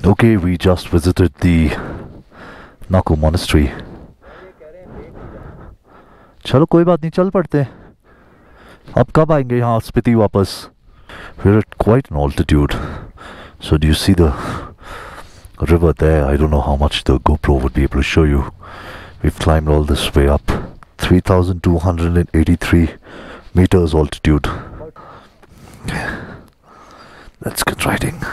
Okay, we just visited the Nako monastery. चलो कोई बात नहीं, चल पड़ते हैं. अब कब आएंगे यहाँ स्पीति वापस? We're at quite an altitude. So do you see the river there? I don't know how much the GoPro would be able to show you. We've climbed all this way up. 3,283 meters altitude. Let's get riding.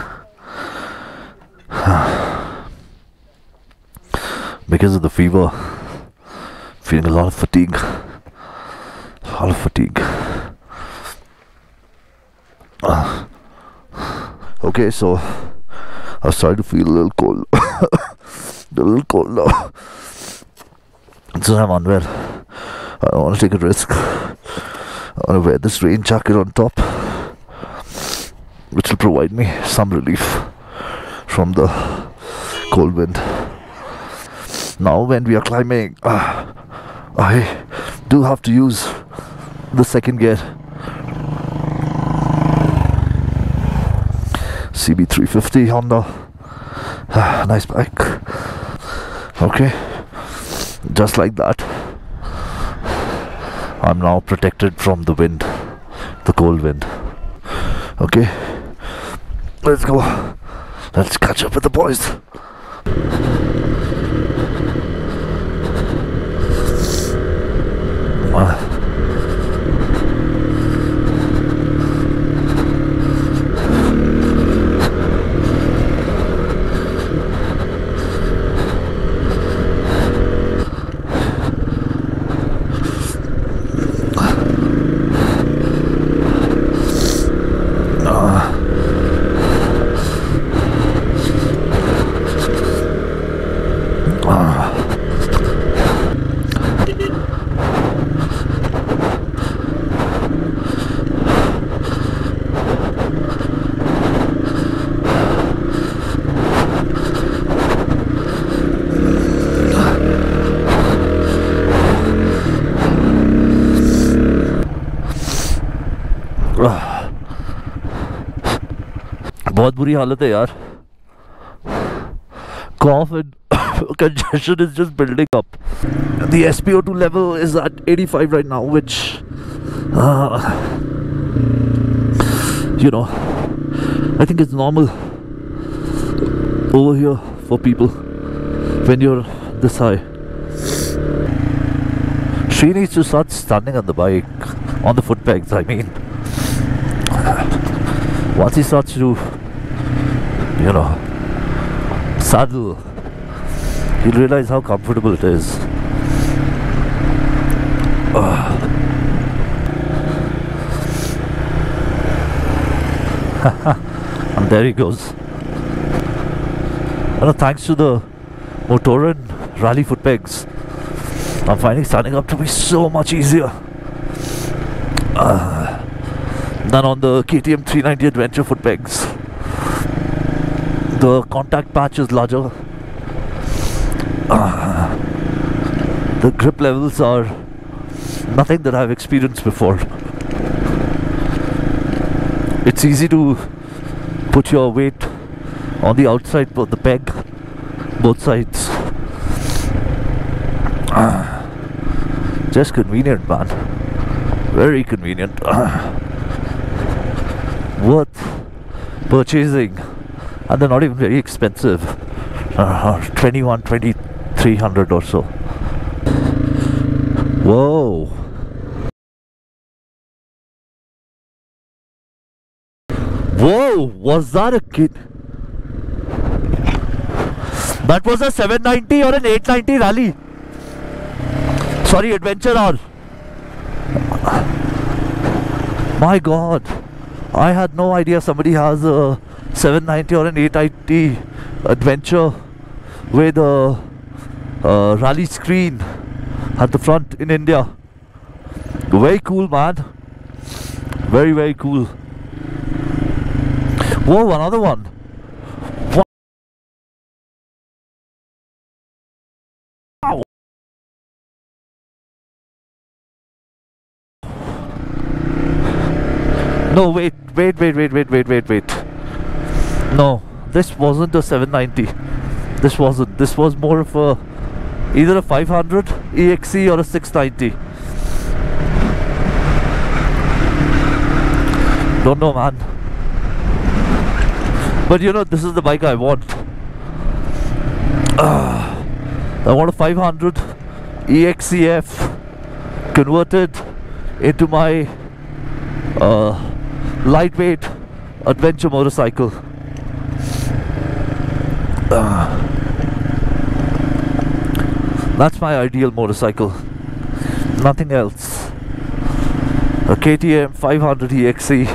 Because of the fever, feeling a lot of fatigue. A lot of fatigue. Okay, so I started to feel a little cold. A little cold now. So I'm unwell. I don't want to take a risk. I want to wear this rain jacket on top, which will provide me some relief from the cold wind. Now when we are climbing, I do have to use the second gear. CB350 Honda. Nice bike. Okay, just like that, I'm now protected from the wind, the cold wind. Okay, let's go. Let's catch up with the boys. बहुत बुरी हालत है यार. Cough and congestion is just building up. The SpO2 level is at 85 right now, which you know, I think it's normal over here for people when you're this high. She needs to start standing on the bike, on the foot pegs, I mean. Once he starts to, you know, saddle, you'll realize how comfortable it is. And there he goes. Well, thanks to the Mustered rally foot pegs, I'm finding standing up to be so much easier than on the KTM 390 Adventure foot pegs. The contact patch is larger. The grip levels are nothing that I've experienced before. It's easy to put your weight on the outside of the peg, both sides. Just convenient, man. Very convenient. Worth purchasing, and they're not even very expensive. 2,300 or so. Whoa. Whoa, was that a kid? That was a 790 or an 890 rally. Sorry, adventure R. My god, I had no idea somebody has a 790 or an 890 adventure with a rally screen at the front in India. Very cool, man. Very, very cool. Whoa, another one. Wow. No, wait. No, this wasn't a 790. This wasn't. This was more of a either a 500 EXC or a 690. Don't know, man. But you know, this is the bike I want. I want a 500 EXCF converted into my lightweight adventure motorcycle. That's my ideal motorcycle. Nothing else. A KTM 500 EXC.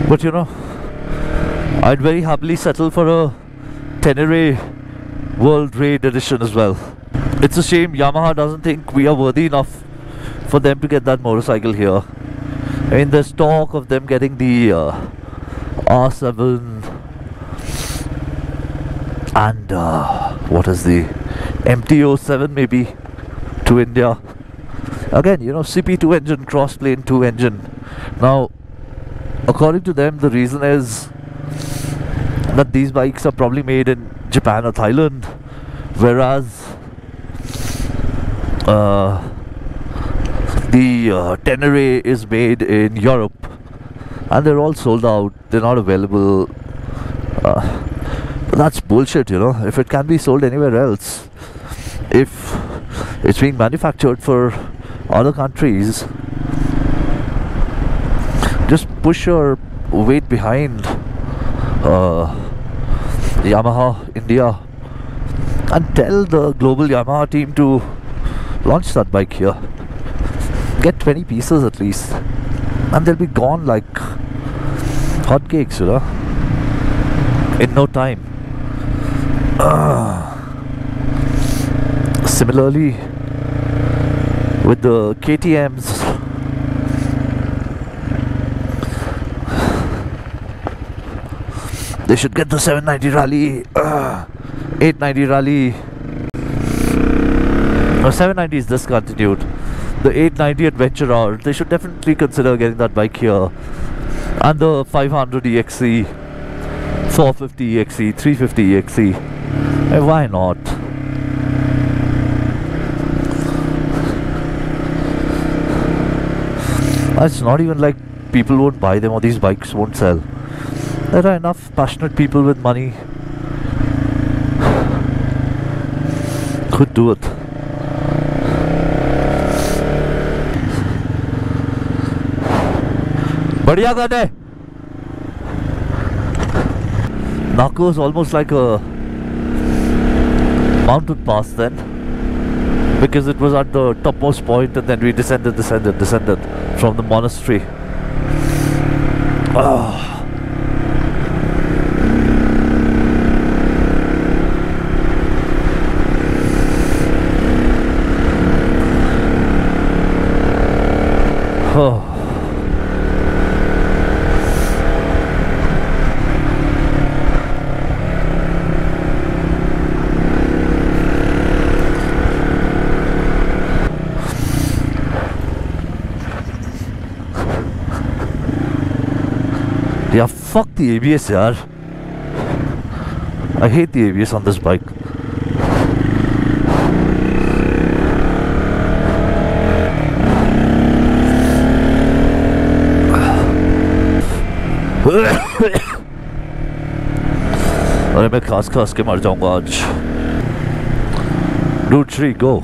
But you know, I'd very happily settle for a Tenere World Raid Edition as well. It's a shame Yamaha doesn't think we are worthy enough for them to get that motorcycle here. I mean, there's talk of them getting the R7 and what is the MT-07 maybe to India. Again, you know, CP2 engine, crossplane 2 engine. Now, according to them, the reason is that these bikes are probably made in Japan or Thailand, whereas the Tenere is made in Europe, and they're all sold out. They're not available. But that's bullshit, you know. If it can be sold anywhere else, if it's being manufactured for other countries, just push your weight behind Yamaha India and tell the global Yamaha team to launch that bike here. Get 20 pieces at least, and they'll be gone like hotcakes, you know, in no time. Similarly with the KTMs, they should get the 790 Rally, 890 Rally. No, 790 is discontinued. The 890 Adventure R, they should definitely consider getting that bike here. And the 500 EXC, 450 EXC, 350 EXC. Hey, why not? It's not even like people won't buy them or these bikes won't sell. There are enough passionate people with money could do it. Badhiya gun hai. Nako is almost like a mountain pass then, because it was at the topmost point and then we descended from the monastery. Oh. Oh. Yeah, fuck the ABS, yaar. I hate the ABS on this bike. अरे मैं खास खास के मर जाऊंगा आज. Route 3, go.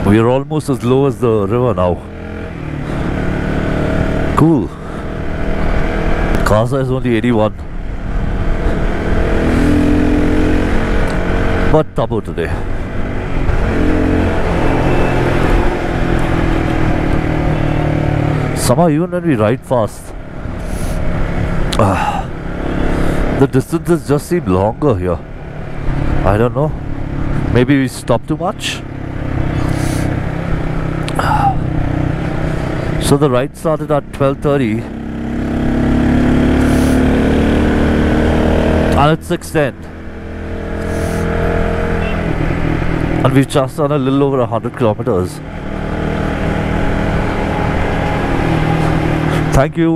We are almost as low as the river now. Cool. Casa is only 81. But Tabo today. Somehow even when we ride fast, the distances just seem longer here. I don't know. Maybe we stop too much. So the ride started at 12:30 and it's 6:10 and we've just done a little over 100 kilometers. Thank you.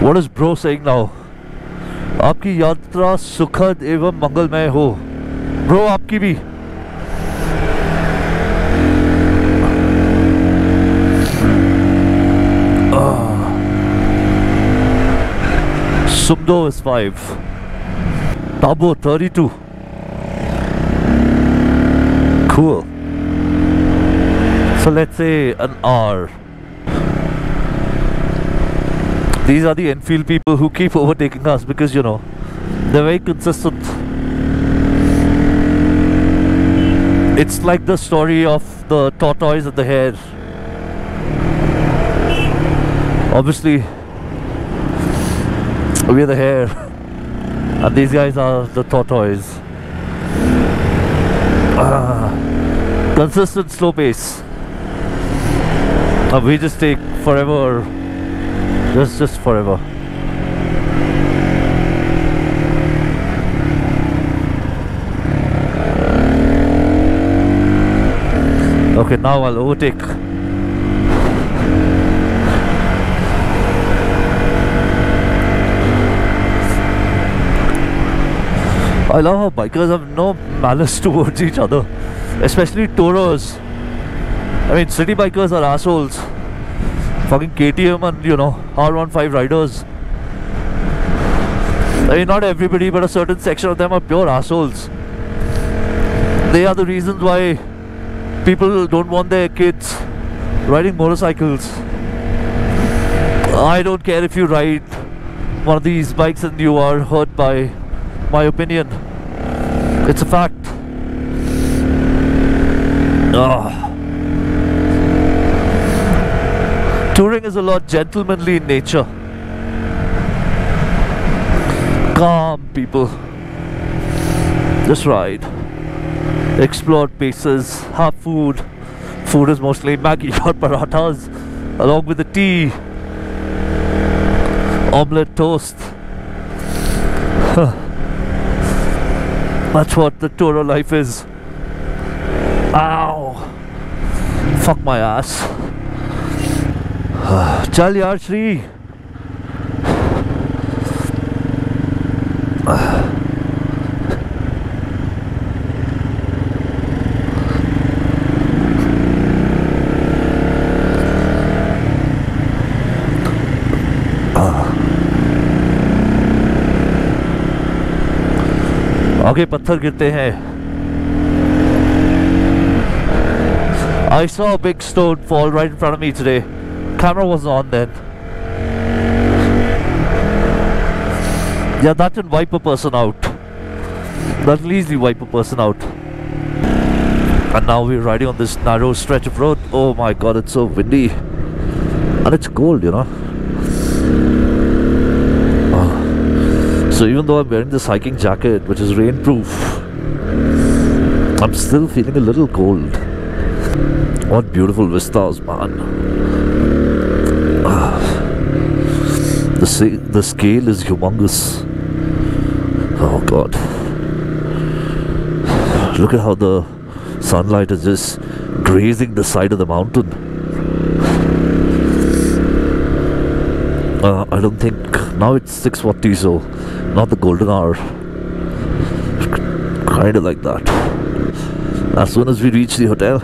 What is bro saying now? आपकी यात्रा सुखद एवं मंगलमय हो. Bro, आपकी भी. Sumdo is 5. Tabo 32. Cool. So let's say an hour. These are the Enfield people who keep overtaking us because, you know, they're very consistent. It's like the story of the tortoise and the hare. Obviously, we're the hare and these guys are the tortoise. Consistent slow pace. We just take forever. Just forever. Okay, now I'll overtake. I love how bikers have no malice towards each other, especially tourers. I mean, city bikers are assholes. Fucking KTM and, you know, R15 riders. I mean, not everybody, but a certain section of them are pure assholes. They are the reasons why people don't want their kids riding motorcycles. I don't care if you ride one of these bikes and you are hurt by my opinion. It's a fact. Touring is a lot gentlemanly in nature. Calm people. Just ride. Explore places. Have food. Food is mostly Maggi or parathas, along with the tea. Omelette toast. That's what the tourer life is. Ow! Fuck my ass. Chal yaar Shri. आगे पत्थर गिरते हैं. I saw a big stone fall right in front of me today. Camera wasn't on then. Yeah, that can wipe a person out. That'll easily wipe a person out. And now we're riding on this narrow stretch of road. Oh my god, it's so windy. And it's cold, you know. So even though I'm wearing this hiking jacket, which is rainproof, I'm still feeling a little cold. What beautiful vistas, man. The scale is humongous. Oh god. Look at how the sunlight is just grazing the side of the mountain. I don't think, now it's 6:40, so not the golden hour. Kinda like that. As soon as we reach the hotel,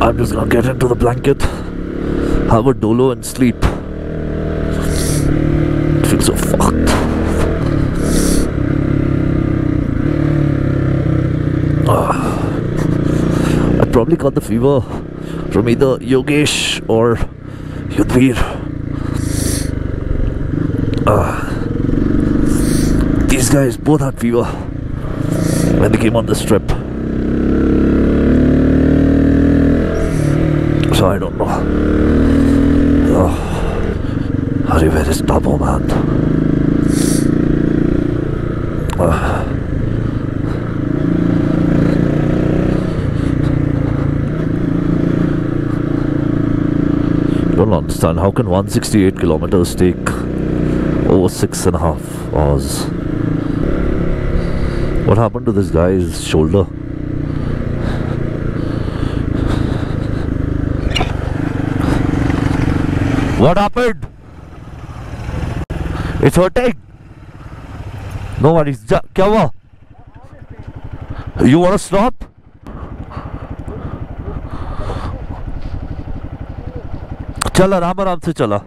I'm just gonna get into the blanket, have a dolo and sleep. It feels so fucked. I probably got the fever from either Yogesh or Yudhvir. These guys both had fever when they came on this trip. So I don't know. Hurry, where is Tabo, man? don't understand. How can 168 kilometers take over 6.5 hours? What happened to this guy's shoulder? What happened? It's hurting. No worries. क्या हुआ? You wanna stop? चल आराम आराम से चला.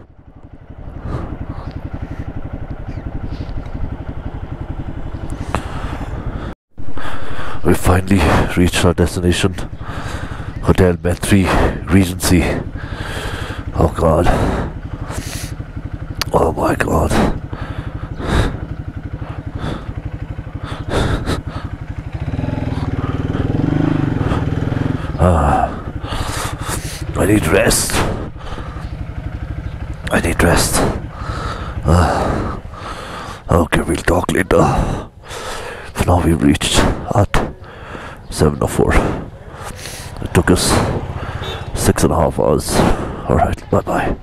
We finally reached our destination, Hotel Metri Regency. Oh God. Oh my God. I need rest. I need rest. Okay, we'll talk later. For now, we've reached at 7:04. It took us 6.5 hours. Alright, bye bye.